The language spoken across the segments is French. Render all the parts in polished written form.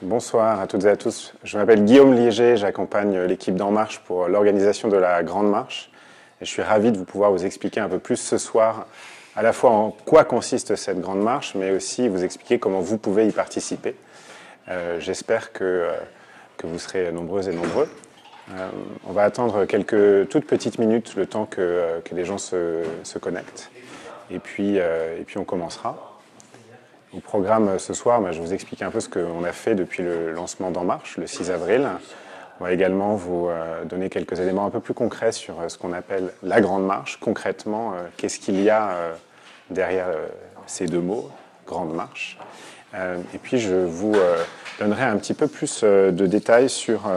Bonsoir à toutes et à tous. Je m'appelle Guillaume Liéger, j'accompagne l'équipe d'En Marche pour l'organisation de la Grande Marche. Et je suis ravi de pouvoir vous expliquer un peu plus ce soir à la fois en quoi consiste cette Grande Marche, mais aussi vous expliquer comment vous pouvez y participer. J'espère que vous serez nombreuses et nombreux. On va attendre quelques toutes petites minutes, le temps que les gens se connectent. Et puis on commencera. Au programme ce soir, je vais vous expliquer un peu ce qu'on a fait depuis le lancement d'En Marche, le 6 avril. On va également vous donner quelques éléments un peu plus concrets sur ce qu'on appelle la Grande Marche. Concrètement, qu'est-ce qu'il y a derrière ces deux mots, Grande Marche. Et puis je vous donnerai un petit peu plus de détails sur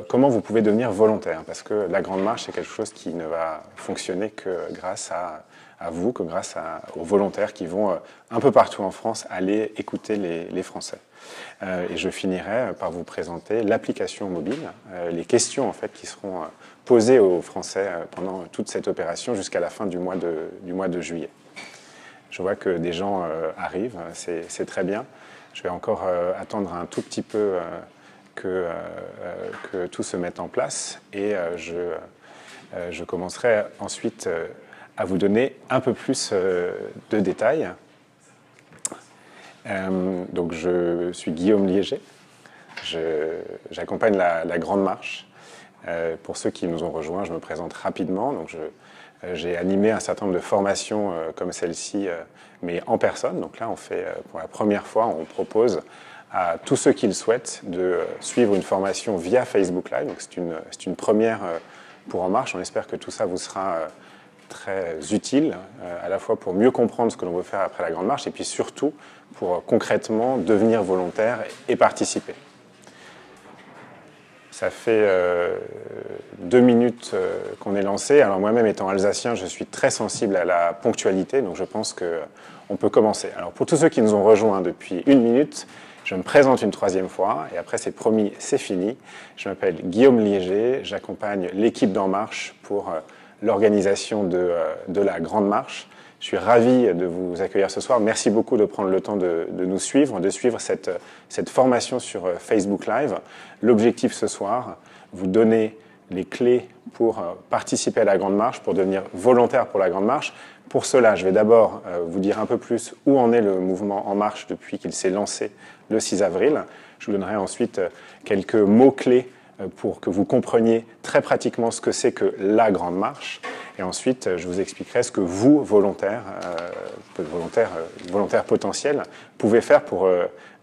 comment vous pouvez devenir volontaire. Parce que la Grande Marche, c'est quelque chose qui ne va fonctionner que grâce à vous, que grâce aux volontaires qui vont un peu partout en France aller écouter les Français. Et je finirai par vous présenter l'application mobile, les questions en fait qui seront posées aux Français pendant toute cette opération jusqu'à la fin du mois de juillet. Je vois que des gens arrivent, c'est très bien. Je vais encore attendre un tout petit peu que tout se mette en place et je commencerai ensuite à vous donner un peu plus de détails. Donc je suis Guillaume Liéger, j'accompagne la Grande Marche. Pour ceux qui nous ont rejoints, je me présente rapidement. Donc j'ai animé un certain nombre de formations comme celle-ci, mais en personne. Donc là, on fait pour la première fois, on propose à tous ceux qui le souhaitent de suivre une formation via Facebook Live. Donc c'est une première pour En Marche. On espère que tout ça vous sera très utile, à la fois pour mieux comprendre ce que l'on veut faire après la Grande Marche et puis surtout pour concrètement devenir volontaire et participer. Ça fait 2 minutes qu'on est lancé. Alors moi-même étant alsacien, je suis très sensible à la ponctualité, donc je pense qu'on peut commencer. Alors pour tous ceux qui nous ont rejoints depuis 1 minute, je me présente une 3e fois et après c'est promis, c'est fini. Je m'appelle Guillaume Liéger, j'accompagne l'équipe d'En Marche pour l'organisation de la Grande Marche. Je suis ravi de vous accueillir ce soir. Merci beaucoup de prendre le temps de nous suivre, de suivre cette formation sur Facebook Live. L'objectif ce soir, vous donner les clés pour participer à la Grande Marche, pour devenir volontaire pour la Grande Marche. Pour cela, je vais d'abord vous dire un peu plus où en est le mouvement En Marche depuis qu'il s'est lancé le 6 avril. Je vous donnerai ensuite quelques mots-clés pour que vous compreniez très pratiquement ce que c'est que la Grande Marche. Et ensuite, je vous expliquerai ce que vous, volontaires potentiels, pouvez faire pour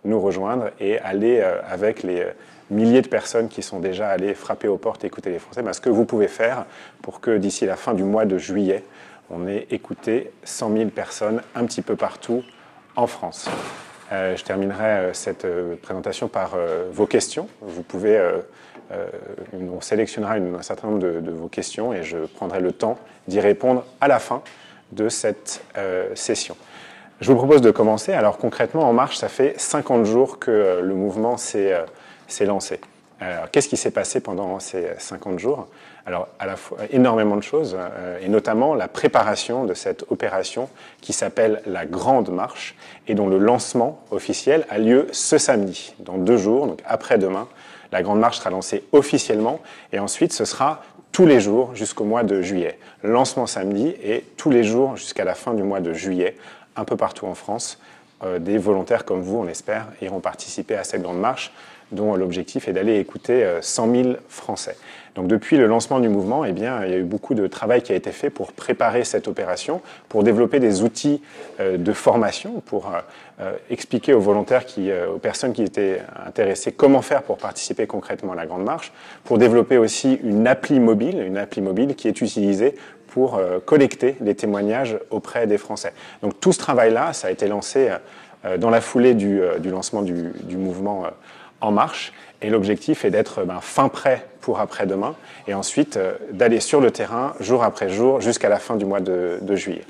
nous rejoindre et aller avec les milliers de personnes qui sont déjà allées frapper aux portes et écouter les Français, ce que vous pouvez faire pour que d'ici la fin du mois de juillet, on ait écouté 100 000 personnes un petit peu partout en France. Je terminerai cette présentation par vos questions. Vous pouvez, on sélectionnera un certain nombre de vos questions et je prendrai le temps d'y répondre à la fin de cette session. Je vous propose de commencer. Alors concrètement, En Marche, ça fait 50 jours que le mouvement s'est lancé. Qu'est-ce qui s'est passé pendant ces 50 jours? Alors, à la fois, énormément de choses, et notamment la préparation de cette opération qui s'appelle la Grande Marche et dont le lancement officiel a lieu ce samedi, dans 2 jours, donc après-demain. La Grande Marche sera lancée officiellement et ensuite ce sera tous les jours jusqu'au mois de juillet. Lancement samedi et tous les jours jusqu'à la fin du mois de juillet, un peu partout en France. Des volontaires comme vous, on espère, iront participer à cette Grande Marche dont l'objectif est d'aller écouter 100 000 Français. Donc depuis le lancement du mouvement, il y a eu beaucoup de travail qui a été fait pour préparer cette opération, pour développer des outils de formation, pour expliquer aux volontaires, aux personnes qui étaient intéressées, comment faire pour participer concrètement à la Grande Marche, pour développer aussi une appli mobile qui est utilisée pour collecter les témoignages auprès des Français. Donc tout ce travail-là, ça a été lancé dans la foulée du lancement du mouvement En Marche, et l'objectif est d'être fin prêt pour après-demain, et ensuite d'aller sur le terrain jour après jour jusqu'à la fin du mois de juillet.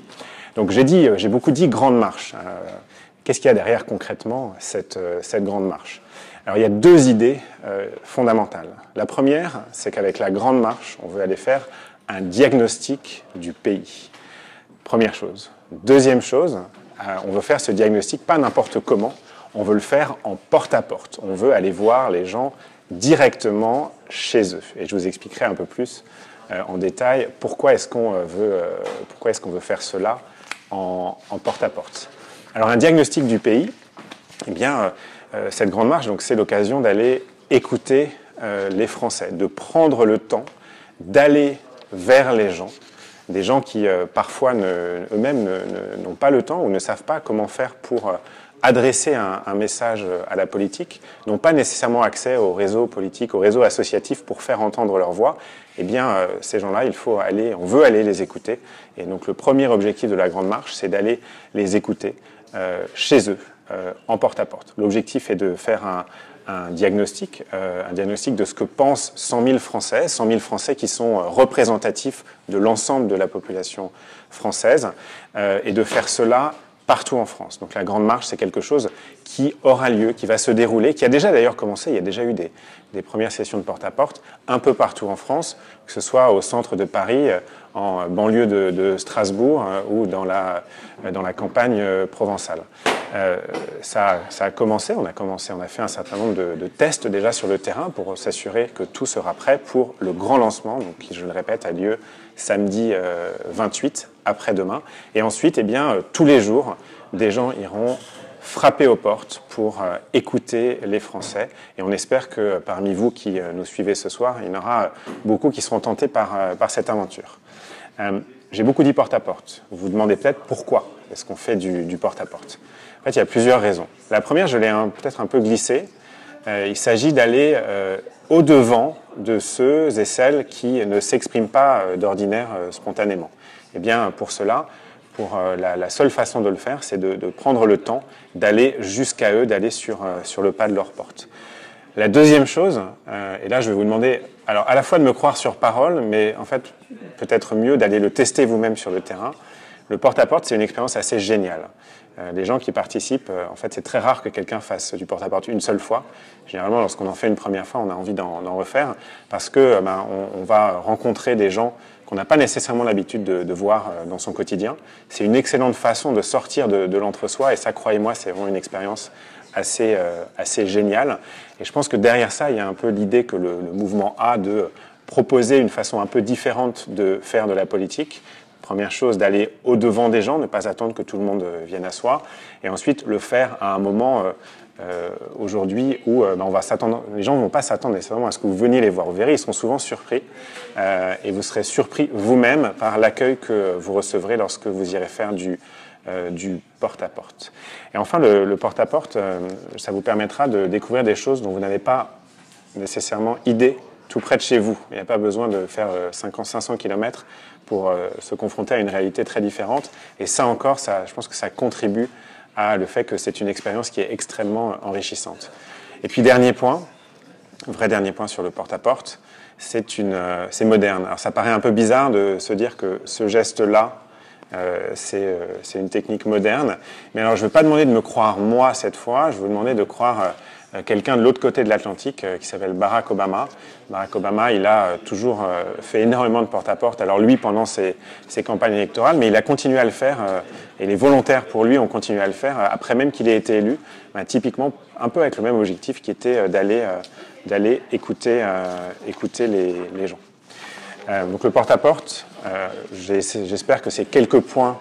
Donc j'ai beaucoup dit Grande Marche. Qu'est-ce qu'il y a derrière concrètement cette Grande Marche? Alors il y a 2 idées fondamentales. La première, c'est qu'avec la Grande Marche, on veut aller faire un diagnostic du pays. Première chose. Deuxième chose, on veut faire ce diagnostic pas n'importe comment, on veut le faire en porte-à-porte. On veut aller voir les gens directement chez eux. Et je vous expliquerai un peu plus en détail pourquoi est-ce qu'on veut faire cela en porte-à-porte. Alors un diagnostic du pays, eh bien, cette grande marche, donc, c'est l'occasion d'aller écouter les Français, de prendre le temps d'aller vers les gens, des gens qui parfois eux-mêmes n'ont pas le temps ou ne savent pas comment faire pour adresser un message à la politique, n'ont pas nécessairement accès au réseau politique, au réseau associatif pour faire entendre leur voix. Eh bien, ces gens-là, on veut aller les écouter. Et donc le premier objectif de la Grande Marche, c'est d'aller les écouter chez eux, en porte-à-porte. L'objectif est de faire un diagnostic de ce que pensent 100 000 Français qui sont représentatifs de l'ensemble de la population française, et de faire cela partout en France. Donc la Grande Marche, c'est quelque chose qui aura lieu, qui va se dérouler, qui a déjà d'ailleurs commencé. Il y a déjà eu des premières sessions de porte-à-porte un peu partout en France, que ce soit au centre de Paris, en banlieue de Strasbourg ou dans la campagne provençale. Ça a commencé, on a fait un certain nombre de tests déjà sur le terrain pour s'assurer que tout sera prêt pour le grand lancement, donc, qui, je le répète, a lieu samedi 28, après-demain. Et ensuite, eh bien, tous les jours, des gens iront frapper aux portes pour écouter les Français. Et on espère que parmi vous qui nous suivez ce soir, il y en aura beaucoup qui seront tentés par cette aventure. J'ai beaucoup dit porte-à-porte. Vous vous demandez peut-être pourquoi est-ce qu'on fait du porte-à-porte. En fait, il y a plusieurs raisons. La première, je l'ai peut-être un peu glissée. Il s'agit d'aller au-devant de ceux et celles qui ne s'expriment pas d'ordinaire spontanément. Eh bien, pour cela, la seule façon de le faire, c'est de prendre le temps d'aller jusqu'à eux, d'aller sur le pas de leur porte. La deuxième chose, et là je vais vous demander, alors à la fois de me croire sur parole, mais en fait peut-être mieux d'aller le tester vous-même sur le terrain. Le porte-à-porte, c'est une expérience assez géniale. Les gens qui participent, en fait c'est très rare que quelqu'un fasse du porte-à-porte une seule fois. Généralement lorsqu'on en fait une première fois, on a envie d'en refaire parce que on va rencontrer des gens qu'on n'a pas nécessairement l'habitude de voir dans son quotidien. C'est une excellente façon de sortir de l'entre-soi et ça, croyez-moi, c'est vraiment une expérience assez géniale. Et je pense que derrière ça, il y a un peu l'idée que le mouvement a de proposer une façon un peu différente de faire de la politique. Première chose, d'aller au-devant des gens, ne pas attendre que tout le monde vienne à soi. Et ensuite, le faire à un moment aujourd'hui où les gens ne vont pas s'attendre nécessairement à ce que vous veniez les voir. Vous verrez, ils seront souvent surpris. Et vous serez surpris vous-même par l'accueil que vous recevrez lorsque vous irez faire du porte-à-porte. Et enfin, le porte-à-porte, ça vous permettra de découvrir des choses dont vous n'avez pas nécessairement idée tout près de chez vous. Il n'y a pas besoin de faire 500 km pour se confronter à une réalité très différente. Et ça encore, je pense que ça contribue à le fait que c'est une expérience qui est extrêmement enrichissante. Et puis dernier point, vrai dernier point sur le porte-à-porte, c'est moderne. Alors ça paraît un peu bizarre de se dire que ce geste-là, c'est une technique moderne. Mais alors je ne veux pas demander de me croire moi cette fois, je veux vous demander de croire quelqu'un de l'autre côté de l'Atlantique qui s'appelle Barack Obama. Barack Obama, il a toujours fait énormément de porte-à-porte. Alors lui, pendant ses campagnes électorales, mais il a continué à le faire, et les volontaires pour lui ont continué à le faire après même qu'il ait été élu, typiquement un peu avec le même objectif qui était d'aller écouter les gens. Donc le porte-à-porte, j'espère que ces quelques points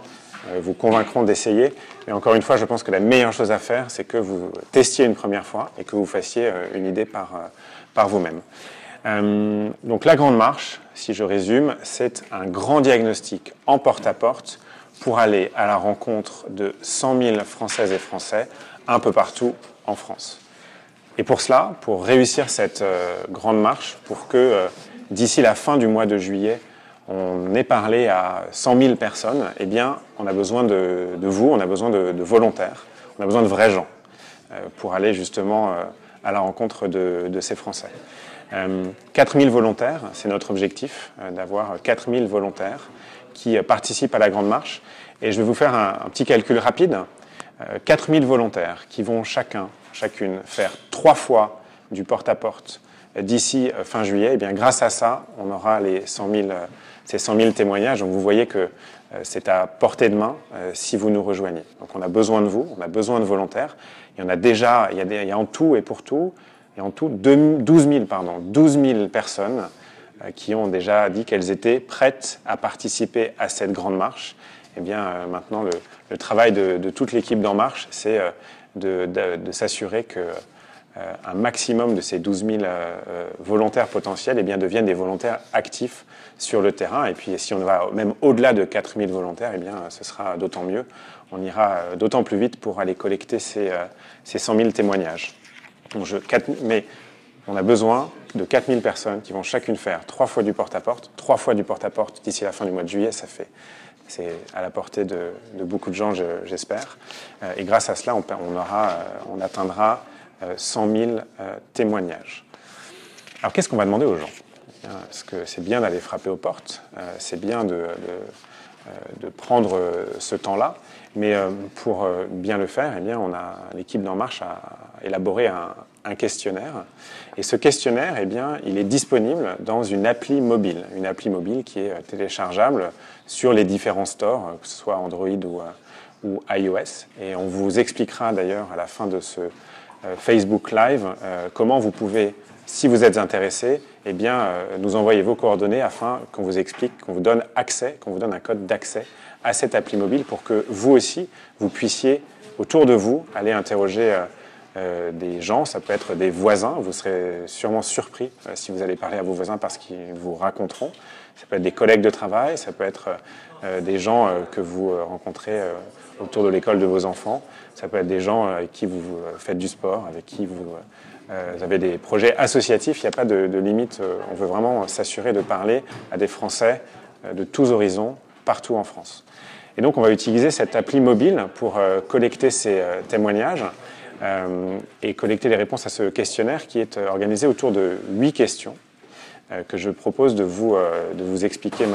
vous convaincront d'essayer. Mais encore une fois, je pense que la meilleure chose à faire, c'est que vous testiez une première fois et que vous fassiez une idée par vous-même. Donc la Grande Marche, si je résume, c'est un grand diagnostic en porte-à-porte pour aller à la rencontre de 100 000 Françaises et Français un peu partout en France. Et pour cela, pour réussir cette Grande Marche, pour que d'ici la fin du mois de juillet, on ait parlé à 100 000 personnes, eh bien, on a besoin de vous, on a besoin de volontaires, on a besoin de vrais gens pour aller justement à la rencontre de ces Français. 4 000 volontaires, c'est notre objectif, d'avoir 4 000 volontaires qui participent à la Grande Marche. Et je vais vous faire un petit calcul rapide. 4 000 volontaires qui vont chacune faire 3 fois du porte-à-porte d'ici fin juillet. Et bien, grâce à ça, on aura ces 100 000 témoignages. Donc vous voyez que c'est à portée de main si vous nous rejoignez. Donc on a besoin de vous, on a besoin de volontaires. Il y en a déjà, il y a en tout et pour tout, il y a en tout 12 000 personnes qui ont déjà dit qu'elles étaient prêtes à participer à cette grande marche. Eh bien, maintenant, le travail de toute l'équipe d'En Marche, c'est de s'assurer qu'un maximum de ces 12 000 volontaires potentiels eh bien, deviennent des volontaires actifs sur le terrain. Et puis, si on va même au-delà de 4 000 volontaires, eh bien, ce sera d'autant mieux. On ira d'autant plus vite pour aller collecter ces 100 000 témoignages. Donc, mais on a besoin de 4 000 personnes qui vont chacune faire 3 fois du porte-à-porte. 3 fois du porte-à-porte d'ici la fin du mois de juillet, c'est à la portée de beaucoup de gens, j'espère. Et grâce à cela, on atteindra 100 000 témoignages. Alors, qu'est-ce qu'on va demander aux gens? Parce que c'est bien d'aller frapper aux portes, c'est bien de prendre ce temps-là, mais pour bien le faire, eh bien, l'équipe d'En Marche a élaboré un questionnaire. Et ce questionnaire, eh bien, il est disponible dans une appli mobile qui est téléchargeable sur les différents stores, que ce soit Android ou iOS. Et on vous expliquera d'ailleurs à la fin de ce Facebook Live comment vous pouvez, si vous êtes intéressé, eh bien, nous envoyer vos coordonnées afin qu'on vous explique, qu'on vous donne accès, qu'on vous donne un code d'accès à cette appli mobile pour que vous aussi, vous puissiez, autour de vous, aller interroger des gens. Ça peut être des voisins. Vous serez sûrement surpris si vous allez parler à vos voisins parce qu'ils vous raconteront. Ça peut être des collègues de travail, ça peut être des gens que vous rencontrez autour de l'école de vos enfants. Ça peut être des gens avec qui vous faites du sport, avec qui vous avez des projets associatifs. Il n'y a pas de limite. On veut vraiment s'assurer de parler à des Français de tous horizons, partout en France. Et donc, on va utiliser cette appli mobile pour collecter ces témoignages et collecter les réponses à ce questionnaire qui est organisé autour de 8 questions que je propose de vous expliquer,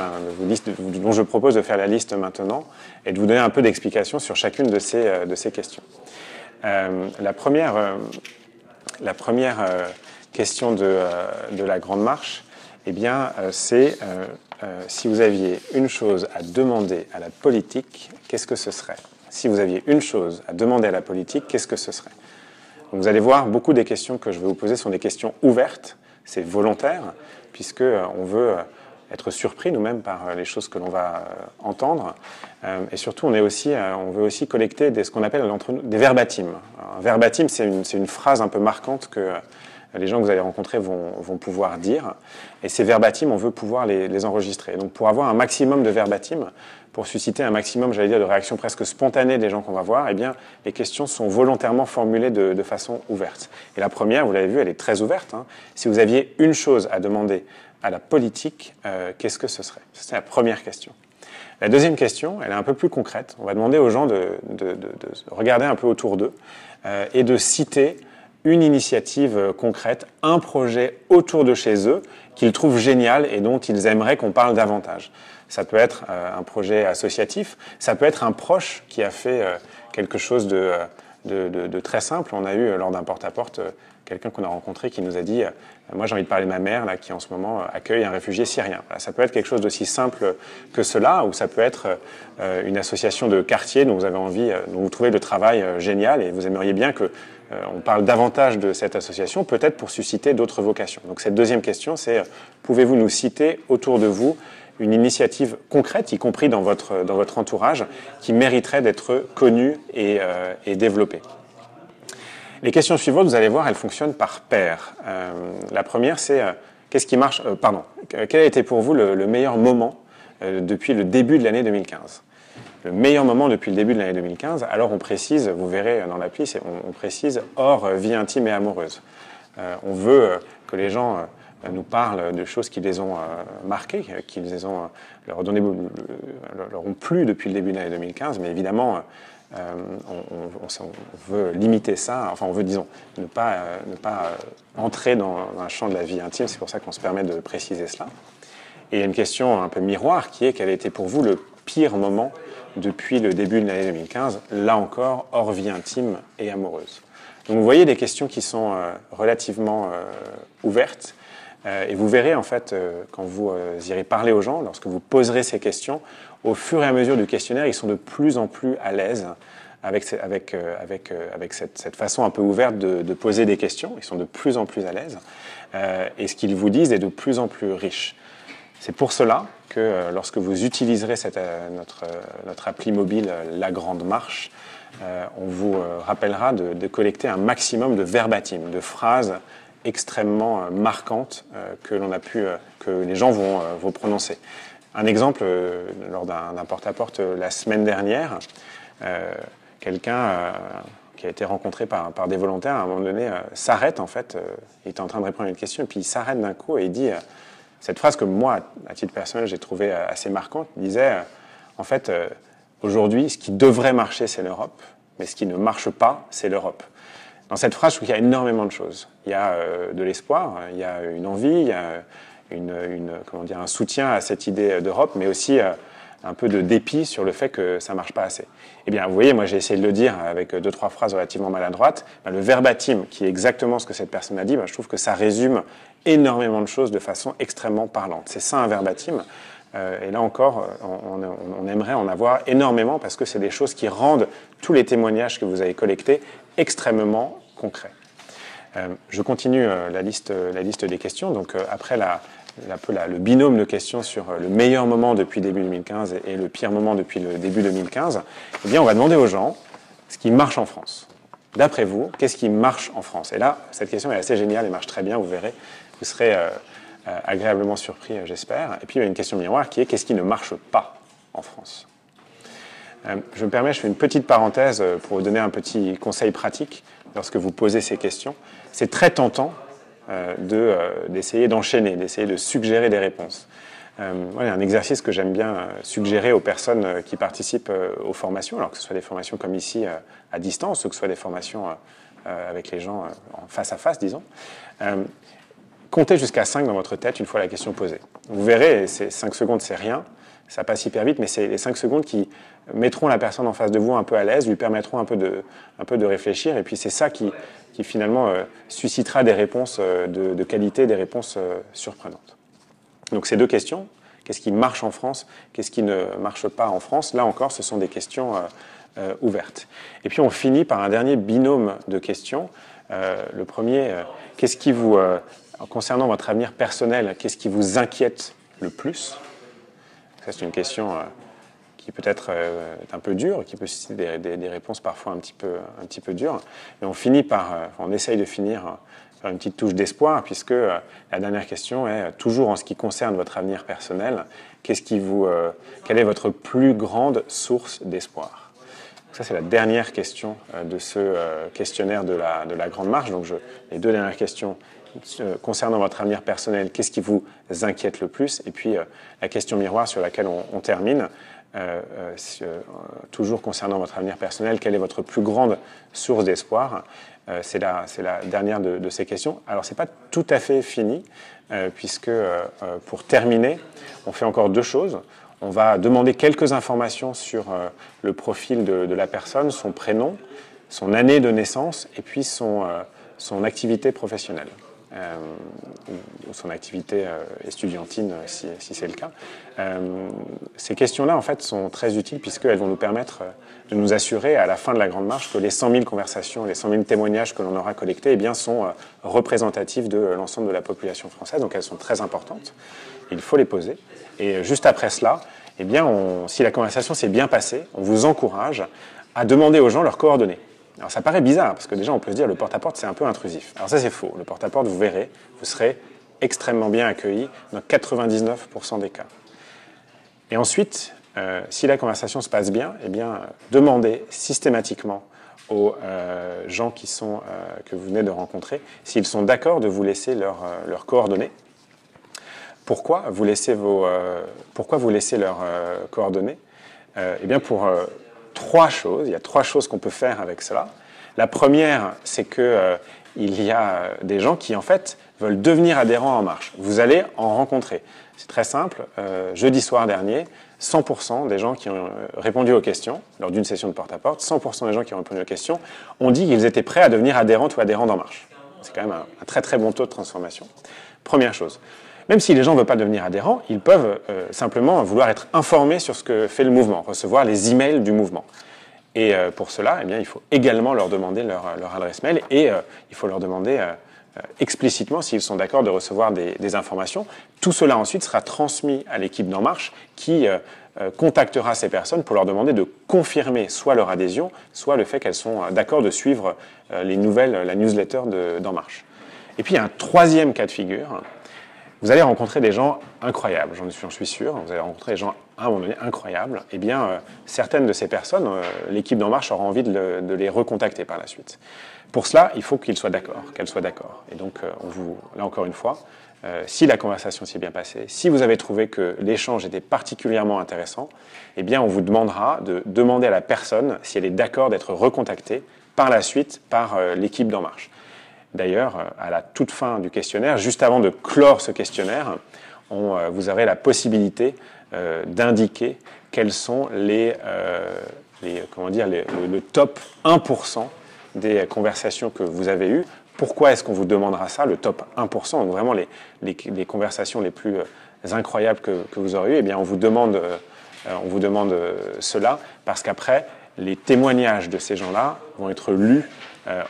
dont je propose de faire la liste maintenant et de vous donner un peu d'explication sur chacune de ces questions. La première question de la Grande Marche, eh bien, c'est si vous aviez une chose à demander à la politique, qu'est-ce que ce serait? Si vous aviez une chose à demander à la politique, qu'est-ce que ce serait? Donc, vous allez voir, beaucoup des questions que je vais vous poser sont des questions ouvertes, c'est volontaire, puisqu'on veut être surpris nous-mêmes par les choses que l'on va entendre. Et surtout, on veut aussi collecter ce qu'on appelle entre nous des verbatims. Un verbatim, c'est une phrase un peu marquante que les gens que vous allez rencontrer vont pouvoir dire. Et ces verbatims, on veut pouvoir les enregistrer. Donc, pour avoir un maximum de verbatims, pour susciter un maximum, j'allais dire, de réactions presque spontanées des gens qu'on va voir, eh bien, les questions sont volontairement formulées de façon ouverte. Et la première, vous l'avez vu, elle est très ouverte. Si vous aviez une chose à demander à la politique, qu'est-ce que ce serait? C'est la première question. La deuxième question, elle est un peu plus concrète. On va demander aux gens de regarder un peu autour d'eux et de citer une initiative concrète, un projet autour de chez eux qu'ils trouvent génial et dont ils aimeraient qu'on parle davantage. Ça peut être un projet associatif, ça peut être un proche qui a fait quelque chose de très simple. On a eu, lors d'un porte-à-porte, quelqu'un qu'on a rencontré qui nous a dit « Moi, j'ai envie de parler de ma mère, là, qui en ce moment accueille un réfugié syrien. » Voilà, ça peut être quelque chose d'aussi simple que cela, ou ça peut être une association de quartier dont vous avez envie, dont vous trouvez le travail génial et vous aimeriez bien qu'on parle davantage de cette association, peut-être pour susciter d'autres vocations. Donc cette deuxième question, c'est pouvez-vous nous citer autour de vous une initiative concrète, y compris dans votre entourage, qui mériterait d'être connue et développée. Les questions suivantes, vous allez voir, elles fonctionnent par paire. La première, c'est qu'est-ce qui marche quel a été pour vous le meilleur moment depuis le début de l'année 2015? Le meilleur moment depuis le début de l'année 2015, alors on précise, vous verrez dans l'appli, on précise hors vie intime et amoureuse. On veut que les gens nous parlent de choses qui les ont marquées, qui leur ont plu depuis le début de l'année 2015, mais évidemment, on veut limiter ça, enfin on veut, disons, ne pas entrer dans un champ de la vie intime, c'est pour ça qu'on se permet de préciser cela. Et il y a une question un peu miroir qui est quel a été pour vous le pire moment depuis le début de l'année 2015, là encore, hors vie intime et amoureuse. Donc vous voyez des questions qui sont relativement ouvertes, et vous verrez en fait, quand vous irez parler aux gens, lorsque vous poserez ces questions, au fur et à mesure du questionnaire, ils sont de plus en plus à l'aise avec cette façon un peu ouverte de poser des questions. Ils sont de plus en plus à l'aise. Et ce qu'ils vous disent est de plus en plus riche. C'est pour cela que lorsque vous utiliserez notre appli mobile, La Grande Marche, on vous rappellera de collecter un maximum de verbatim, de phrases extrêmement marquantes que les gens vont prononcer. Un exemple, lors d'un porte-à-porte la semaine dernière, quelqu'un qui a été rencontré par des volontaires, à un moment donné, s'arrête en fait, il était en train de répondre à une question, et puis il s'arrête d'un coup et il dit cette phrase que moi, à titre personnel, j'ai trouvée assez marquante. Il disait, en fait, aujourd'hui, ce qui devrait marcher, c'est l'Europe, mais ce qui ne marche pas, c'est l'Europe. Dans cette phrase, je trouve qu'il y a énormément de choses. Il y a de l'espoir, il y a une envie, il y a un soutien à cette idée d'Europe, mais aussi un peu de dépit sur le fait que ça ne marche pas assez. Eh bien, vous voyez, moi j'ai essayé de le dire avec 2-3 phrases relativement maladroites. Le verbatim, qui est exactement ce que cette personne a dit, je trouve que ça résume énormément de choses de façon extrêmement parlante. C'est ça un verbatim. Et là encore, on aimerait en avoir énormément parce que c'est des choses qui rendent tous les témoignages que vous avez collectés extrêmement concrets. Je continue la liste des questions. Donc après le binôme de questions sur le meilleur moment depuis début 2015 et le pire moment depuis le début 2015, eh bien on va demander aux gens ce qui marche en France. D'après vous, qu'est-ce qui marche en France? Et là, cette question est assez géniale et marche très bien, vous verrez. Vous serez agréablement surpris, j'espère. Et puis il y a une question miroir qui est qu'est-ce qui ne marche pas en France? Je me permets, je fais une petite parenthèse pour vous donner un petit conseil pratique lorsque vous posez ces questions. C'est très tentant d'essayer d'enchaîner, d'essayer de suggérer des réponses. Il y a un exercice que j'aime bien suggérer aux personnes qui participent aux formations, alors que ce soit des formations comme ici à distance, ou que ce soit des formations avec les gens en face à face, disons. Comptez jusqu'à 5 dans votre tête une fois la question posée. Vous verrez, ces 5 secondes, c'est rien, ça passe hyper vite, mais c'est les 5 secondes qui mettront la personne en face de vous un peu à l'aise, lui permettront un peu de réfléchir, et puis c'est ça qui finalement suscitera des réponses de qualité, des réponses surprenantes. Donc ces deux questions, qu'est-ce qui marche en France, qu'est-ce qui ne marche pas en France, là encore ce sont des questions ouvertes. Et puis on finit par un dernier binôme de questions. Le premier, qu'est-ce qui vous, concernant votre avenir personnel, qu'est-ce qui vous inquiète le plus? Ça c'est une question qui peut-être est un peu dure, qui peut susciter des réponses parfois un petit peu dures. Mais on essaye de finir par une petite touche d'espoir, puisque la dernière question est toujours en ce qui concerne votre avenir personnel, quelle est votre plus grande source d'espoir? Ça, c'est la dernière question de ce questionnaire de la Grande Marche. Donc, les deux dernières questions concernant votre avenir personnel, qu'est-ce qui vous inquiète le plus? Et puis, la question miroir sur laquelle on termine, toujours concernant votre avenir personnel, quelle est votre plus grande source d'espoir? C'est la dernière de ces questions. Alors, ce n'est pas tout à fait fini, puisque pour terminer, on fait encore deux choses. On va demander quelques informations sur le profil de la personne, son prénom, son année de naissance et puis son activité professionnelle. Ou son activité estudiantine, si c'est le cas. Ces questions-là, en fait, sont très utiles puisqu'elles vont nous permettre de nous assurer, à la fin de la Grande Marche, que les 100 000 conversations, les 100 000 témoignages que l'on aura collectés eh bien, sont représentatifs de l'ensemble de la population française. Donc, elles sont très importantes. Il faut les poser. Et juste après cela, eh bien, si la conversation s'est bien passée, on vous encourage à demander aux gens leurs coordonnées. Alors ça paraît bizarre, parce que déjà on peut se dire le porte-à-porte c'est un peu intrusif. Alors ça c'est faux, le porte-à-porte vous verrez, vous serez extrêmement bien accueilli dans 99% des cas. Et ensuite, si la conversation se passe bien, eh bien demandez systématiquement aux gens que vous venez de rencontrer s'ils sont d'accord de vous laisser leurs coordonnées. Pourquoi vous laissez leurs coordonnées? Eh bien pour 3 choses. Il y a 3 choses qu'on peut faire avec cela. La première, c'est qu'il y a des gens qui, en fait, veulent devenir adhérents en marche. Vous allez en rencontrer. C'est très simple. Jeudi soir dernier, 100% des gens qui ont répondu aux questions, lors d'une session de porte-à-porte, 100% des gens qui ont répondu aux questions ont dit qu'ils étaient prêts à devenir adhérentes ou adhérents d'En Marche. C'est quand même un très très bon taux de transformation. Première chose. Même si les gens ne veulent pas devenir adhérents, ils peuvent simplement vouloir être informés sur ce que fait le mouvement, recevoir les emails du mouvement. Et pour cela, eh bien, il faut également leur demander leur adresse mail et il faut leur demander explicitement s'ils sont d'accord de recevoir des informations. Tout cela ensuite sera transmis à l'équipe d'En Marche qui contactera ces personnes pour leur demander de confirmer soit leur adhésion, soit le fait qu'elles sont d'accord de suivre les nouvelles, la newsletter d'En Marche. Et puis il y a un troisième cas de figure. Vous allez rencontrer des gens incroyables, j'en suis sûr. Vous allez rencontrer des gens à un moment donné incroyables. Eh bien, certaines de ces personnes, l'équipe d'En Marche aura envie de les recontacter par la suite. Pour cela, il faut qu'ils soient d'accord, qu'elles soient d'accord. Et donc, là encore une fois, si la conversation s'est bien passée, si vous avez trouvé que l'échange était particulièrement intéressant, eh bien, on vous demandera de demander à la personne si elle est d'accord d'être recontactée par la suite par l'équipe d'En Marche. D'ailleurs, à la toute fin du questionnaire, juste avant de clore ce questionnaire, vous aurez la possibilité d'indiquer quels sont le top 1% des conversations que vous avez eues. Pourquoi est-ce qu'on vous demandera ça, le top 1%, donc vraiment les conversations les plus incroyables que vous aurez eues? Eh bien, on vous demande cela parce qu'après, les témoignages de ces gens-là vont être lus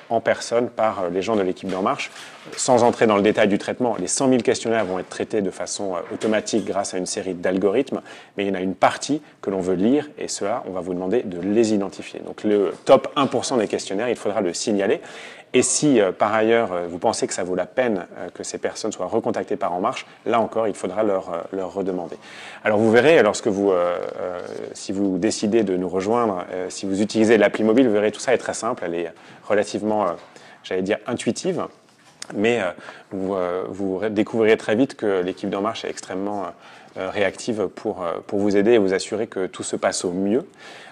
en personne par les gens de l'équipe d'En Marche. Sans entrer dans le détail du traitement, les 100 000 questionnaires vont être traités de façon automatique grâce à une série d'algorithmes, mais il y en a une partie que l'on veut lire et cela, on va vous demander de les identifier. Donc le top 1% des questionnaires, il faudra le signaler. Et si, par ailleurs, vous pensez que ça vaut la peine que ces personnes soient recontactées par En Marche, là encore, il faudra leur redemander. Alors vous verrez, si vous décidez de nous rejoindre, si vous utilisez l'appli mobile, vous verrez tout ça est très simple, elle est relativement, j'allais dire, intuitive, mais vous découvrirez très vite que l'équipe d'En Marche est extrêmement réactive pour vous aider et vous assurer que tout se passe au mieux.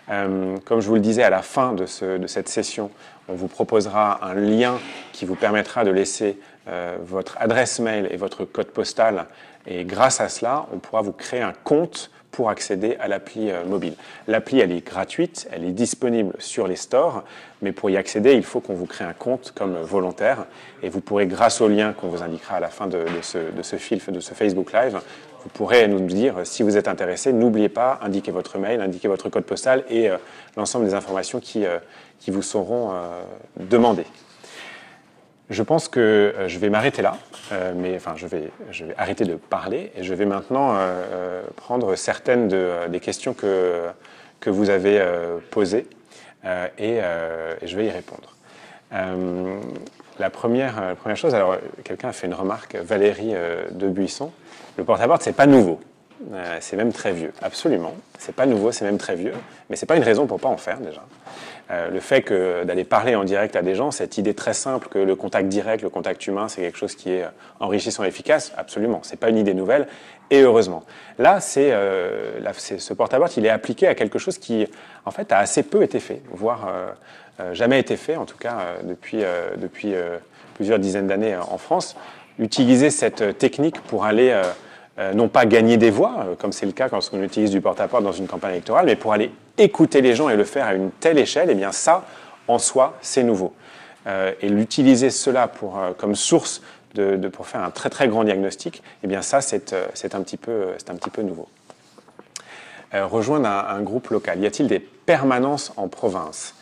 Comme je vous le disais, à la fin de cette session, on vous proposera un lien qui vous permettra de laisser votre adresse mail et votre code postal. Et grâce à cela, on pourra vous créer un compte pour accéder à l'appli mobile. L'appli, elle est gratuite, elle est disponible sur les stores, mais pour y accéder, il faut qu'on vous crée un compte comme volontaire. Et vous pourrez, grâce au lien qu'on vous indiquera à la fin de ce Facebook Live, vous pourrez nous dire si vous êtes intéressé. N'oubliez pas, indiquez votre mail, indiquez votre code postal et l'ensemble des informations qui vous seront demandées. Je pense que je vais m'arrêter là, je vais arrêter de parler et je vais maintenant prendre certaines des questions que vous avez posées et je vais y répondre. La première chose, alors quelqu'un a fait une remarque, Valérie de Buisson, le porte-à-porte, c'est pas nouveau. C'est même très vieux, absolument. C'est pas nouveau, c'est même très vieux, mais c'est pas une raison pour pas en faire déjà. Le fait d'aller parler en direct à des gens, cette idée très simple que le contact direct, le contact humain, c'est quelque chose qui est enrichissant et efficace, absolument. C'est pas une idée nouvelle, et heureusement. Là, ce porte-à-porte, il est appliqué à quelque chose qui, en fait, a assez peu été fait, voire jamais été fait, en tout cas depuis plusieurs dizaines d'années en France. Utiliser cette technique pour aller non pas gagner des voix, comme c'est le cas quand on utilise du porte-à-porte dans une campagne électorale, mais pour aller écouter les gens et le faire à une telle échelle, eh bien ça, en soi, c'est nouveau. Et l'utiliser cela comme source pour faire un très très grand diagnostic, eh bien ça, c'est un petit peu nouveau. Rejoindre un groupe local. Y a-t-il des permanences en province?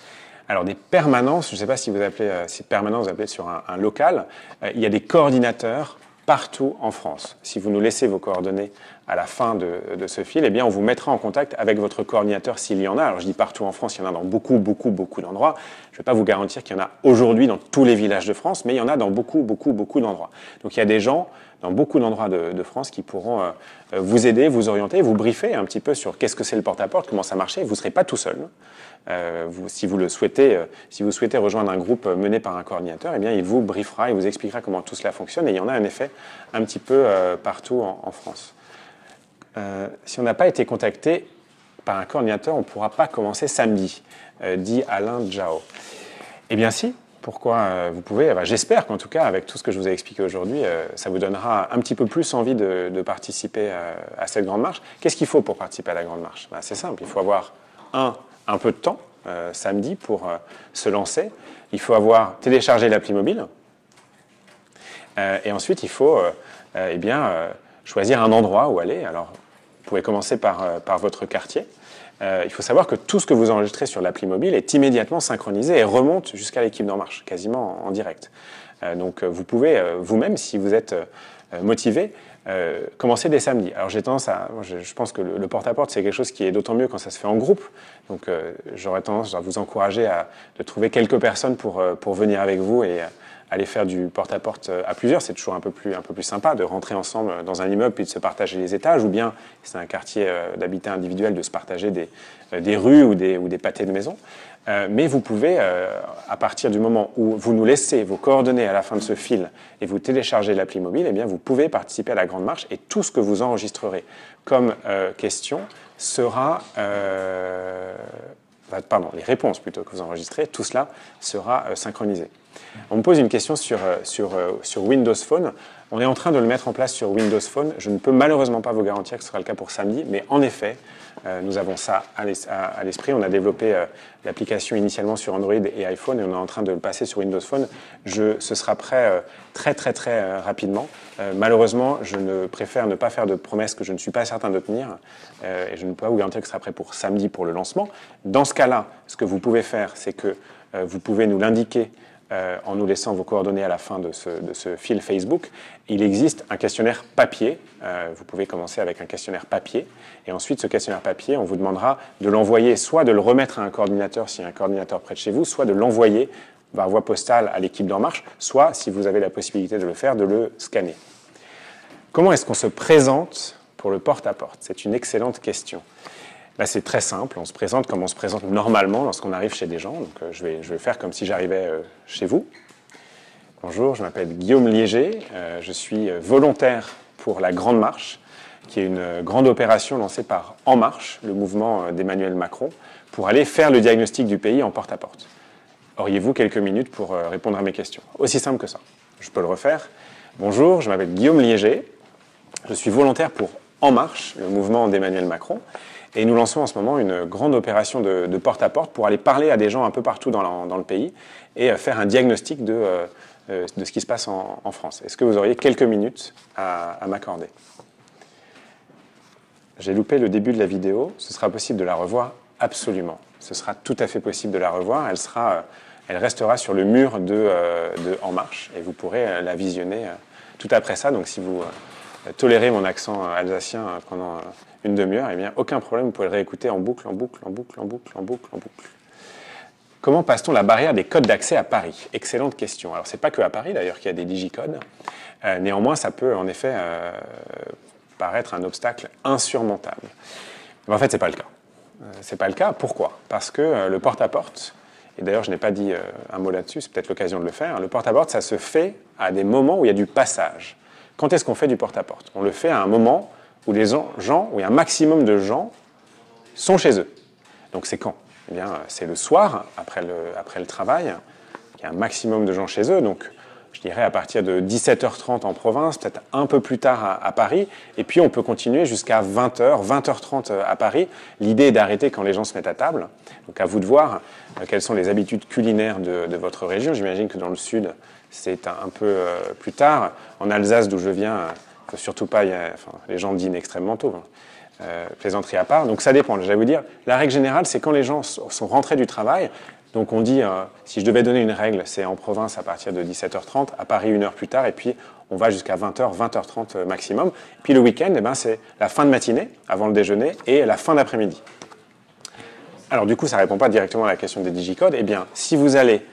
Alors des permanences, je ne sais pas si vous appelez permanence, vous appelez sur un local, il y a des coordinateurs partout en France. Si vous nous laissez vos coordonnées à la fin de ce fil, eh bien on vous mettra en contact avec votre coordinateur s'il y en a. Alors je dis partout en France, il y en a dans beaucoup d'endroits. Je ne vais pas vous garantir qu'il y en a aujourd'hui dans tous les villages de France, mais il y en a dans beaucoup d'endroits. Donc il y a des gens dans beaucoup d'endroits de France qui pourront vous aider, vous orienter, vous briefer un petit peu sur qu'est-ce que c'est le porte-à-porte, comment ça marche. Vous ne serez pas tout seul. Si vous souhaitez rejoindre un groupe mené par un coordinateur, eh bien, il vous briefera, il vous expliquera comment tout cela fonctionne. Et il y en a en effet un petit peu partout en France. Si on n'a pas été contacté par un coordinateur, on ne pourra pas commencer samedi, dit Alain Djao. Eh bien si, pourquoi vous pouvez, j'espère qu'en tout cas, avec tout ce que je vous ai expliqué aujourd'hui, ça vous donnera un petit peu plus envie de participer à cette grande marche. Qu'est-ce qu'il faut pour participer à la grande marche? C'est simple, il faut avoir un peu de temps, samedi, pour se lancer. Il faut avoir téléchargé l'appli mobile. Et ensuite, il faut choisir un endroit où aller. Alors, vous pouvez commencer par votre quartier. il faut savoir que tout ce que vous enregistrez sur l'appli mobile est immédiatement synchronisé et remonte jusqu'à l'équipe d'En Marche, quasiment en direct. Donc vous pouvez vous-même, si vous êtes motivé, commencer dès samedi. Alors j'ai tendance à, je pense que le porte-à-porte c'est quelque chose qui est d'autant mieux quand ça se fait en groupe. Donc j'aurais tendance à vous encourager de trouver quelques personnes pour venir avec vous et aller faire du porte-à-porte à plusieurs. C'est toujours un peu plus sympa de rentrer ensemble dans un immeuble puis de se partager les étages, ou bien si c'est un quartier d'habitat individuel, de se partager des rues ou des pâtés de maison. Mais vous pouvez, à partir du moment où vous nous laissez vos coordonnées à la fin de ce fil et vous téléchargez l'appli mobile, eh bien vous pouvez participer à la Grande Marche et tout ce que vous enregistrerez comme question sera... les réponses plutôt que vous enregistrez, tout cela sera synchronisé. On me pose une question sur Windows Phone. On est en train de le mettre en place sur Windows Phone. Je ne peux malheureusement pas vous garantir que ce sera le cas pour samedi, mais en effet, nous avons ça à l'esprit. On a développé l'application initialement sur Android et iPhone et on est en train de le passer sur Windows Phone. Ce sera prêt très rapidement. Malheureusement, je préfère ne pas faire de promesses que je ne suis pas certain de tenir et je ne peux pas vous garantir que ce sera prêt pour samedi pour le lancement. Dans ce cas-là, ce que vous pouvez faire, c'est que vous pouvez nous l'indiquer en nous laissant vos coordonnées à la fin de ce fil Facebook. Il existe un questionnaire papier. Vous pouvez commencer avec un questionnaire papier. Et ensuite, ce questionnaire papier, on vous demandera de l'envoyer, soit de le remettre à un coordinateur s'il y a un coordinateur près de chez vous, soit de l'envoyer par voie postale à l'équipe d'En Marche, soit, si vous avez la possibilité de le faire, de le scanner. Comment est-ce qu'on se présente pour le porte-à-porte? C'est une excellente question. Là, c'est très simple, on se présente comme on se présente normalement lorsqu'on arrive chez des gens. Donc, je vais faire comme si j'arrivais chez vous. Bonjour, je m'appelle Guillaume Liéger, je suis volontaire pour la Grande Marche, qui est une grande opération lancée par En Marche, le mouvement d'Emmanuel Macron, pour aller faire le diagnostic du pays en porte-à-porte. Auriez-vous quelques minutes pour répondre à mes questions? Aussi simple que ça. Je peux le refaire. Bonjour, je m'appelle Guillaume Liéger, je suis volontaire pour En Marche, le mouvement d'Emmanuel Macron. Et nous lançons en ce moment une grande opération de porte-à-porte pour aller parler à des gens un peu partout dans le pays et faire un diagnostic de ce qui se passe en France. Est-ce que vous auriez quelques minutes à m'accorder? J'ai loupé le début de la vidéo. Ce sera possible de la revoir? Absolument. Ce sera tout à fait possible de la revoir. Elle restera sur le mur de En Marche et vous pourrez la visionner tout après ça. Donc si vous tolérez mon accent alsacien pendant une demi-heure, eh bien, aucun problème, vous pouvez le réécouter en boucle. Comment passe-t-on la barrière des codes d'accès à Paris? Excellente question. Alors, c'est pas que à Paris, d'ailleurs, qu'il y a des digicodes. Néanmoins, ça peut, en effet, paraître un obstacle insurmontable. Mais en fait, c'est pas le cas. C'est pas le cas. Pourquoi? Parce que le porte-à-porte, et d'ailleurs, je n'ai pas dit un mot là-dessus, c'est peut-être l'occasion de le faire, le porte-à-porte, ça se fait à des moments où il y a du passage. Quand est-ce qu'on fait du porte-à-porte? On le fait à un moment où les gens, où il y a un maximum de gens sont chez eux. Donc c'est quand? Eh bien, c'est le soir, après le travail. Il y a un maximum de gens chez eux, donc je dirais à partir de 17h30 en province, peut-être un peu plus tard à Paris, et puis on peut continuer jusqu'à 20h, 20h30 à Paris. L'idée est d'arrêter quand les gens se mettent à table. Donc à vous de voir quelles sont les habitudes culinaires de votre région. J'imagine que dans le sud, c'est un peu plus tard. En Alsace, d'où je viens, il ne faut surtout pas... les gens dînent extrêmement tôt. Plaisanterie à part. Donc ça dépend. Je vais vous dire, la règle générale, c'est quand les gens sont rentrés du travail. Donc on dit, si je devais donner une règle, c'est en province à partir de 17h30, à Paris une heure plus tard, et puis on va jusqu'à 20h, 20h30 maximum. Puis le week-end, eh ben, c'est la fin de matinée, avant le déjeuner, et la fin d'après-midi. Alors du coup, ça ne répond pas directement à la question des digicodes. Eh bien, si vous allez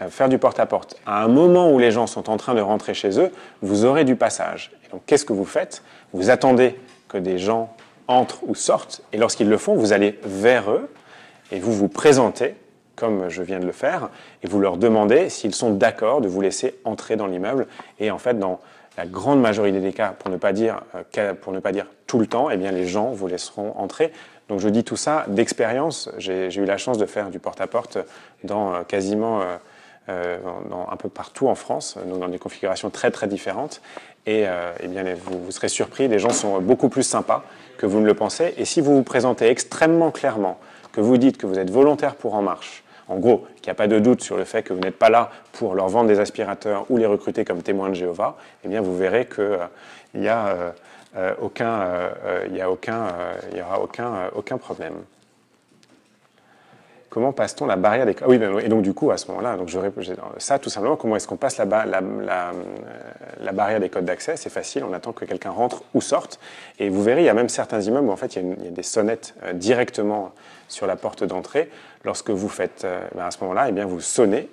faire du porte-à-porte à un moment où les gens sont en train de rentrer chez eux, vous aurez du passage. Et donc qu'est-ce que vous faites? Vous attendez que des gens entrent ou sortent, et lorsqu'ils le font, vous allez vers eux, et vous vous présentez, comme je viens de le faire, et vous leur demandez s'ils sont d'accord de vous laisser entrer dans l'immeuble. Et en fait, dans la grande majorité des cas, pour ne pas dire tout le temps, eh bien, les gens vous laisseront entrer. Donc je dis tout ça d'expérience. J'ai eu la chance de faire du porte-à-porte dans quasiment un peu partout en France, donc dans des configurations très très différentes. Et eh bien, vous serez surpris, les gens sont beaucoup plus sympas que vous ne le pensez. Et si vous vous présentez extrêmement clairement, que vous dites que vous êtes volontaire pour En Marche, en gros, qu'il n'y a pas de doute sur le fait que vous n'êtes pas là pour leur vendre des aspirateurs ou les recruter comme témoins de Jéhovah, eh bien vous verrez qu'il n'y a aucun problème. Comment passe-t-on la barrière des codes? Ah oui, et donc du coup, à ce moment-là, ça, tout simplement, comment est-ce qu'on passe la barrière des codes d'accès? C'est facile, on attend que quelqu'un rentre ou sorte. Et vous verrez, il y a même certains immeubles où en fait, il y a des sonnettes directement sur la porte d'entrée. Lorsque vous faites, à ce moment-là, eh bien, vous sonnez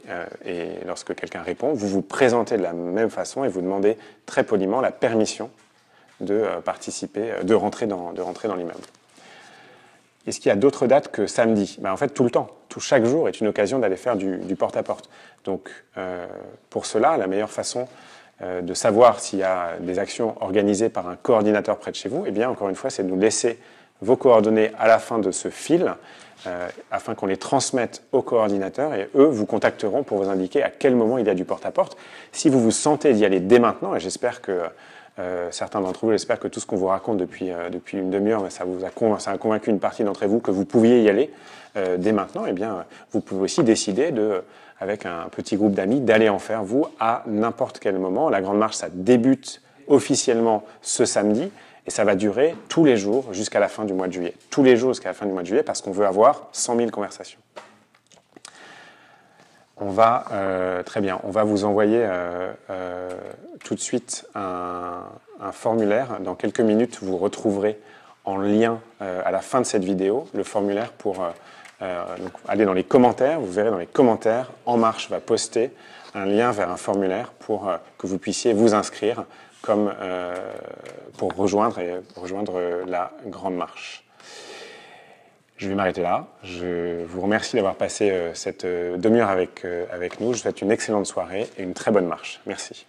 et lorsque quelqu'un répond, vous vous présentez de la même façon et vous demandez très poliment la permission de participer, de rentrer dans l'immeuble. Est-ce qu'il y a d'autres dates que samedi? En fait, tout le temps. Chaque jour est une occasion d'aller faire du porte-à-porte. Donc, pour cela, la meilleure façon de savoir s'il y a des actions organisées par un coordinateur près de chez vous, eh bien, encore une fois, c'est de nous laisser vos coordonnées à la fin de ce fil, afin qu'on les transmette aux coordinateurs et eux vous contacteront pour vous indiquer à quel moment il y a du porte-à-porte. Si vous vous sentez d'y aller dès maintenant, et j'espère que certains d'entre vous, j'espère que tout ce qu'on vous raconte depuis une demi-heure, ça a convaincu une partie d'entre vous que vous pouviez y aller dès maintenant, eh bien, vous pouvez aussi décider, avec un petit groupe d'amis, d'aller en faire, vous, à n'importe quel moment. La Grande Marche, ça débute officiellement ce samedi, et ça va durer tous les jours jusqu'à la fin du mois de juillet. Tous les jours jusqu'à la fin du mois de juillet, parce qu'on veut avoir 100 000 conversations. Très bien, on va vous envoyer tout de suite un formulaire. Dans quelques minutes, vous retrouverez en lien à la fin de cette vidéo le formulaire pour donc aller dans les commentaires. Vous verrez dans les commentaires, En Marche va poster un lien vers un formulaire pour que vous puissiez vous inscrire pour rejoindre la Grande Marche. Je vais m'arrêter là. Je vous remercie d'avoir passé cette demi-heure avec nous. Je vous souhaite une excellente soirée et une très bonne marche. Merci.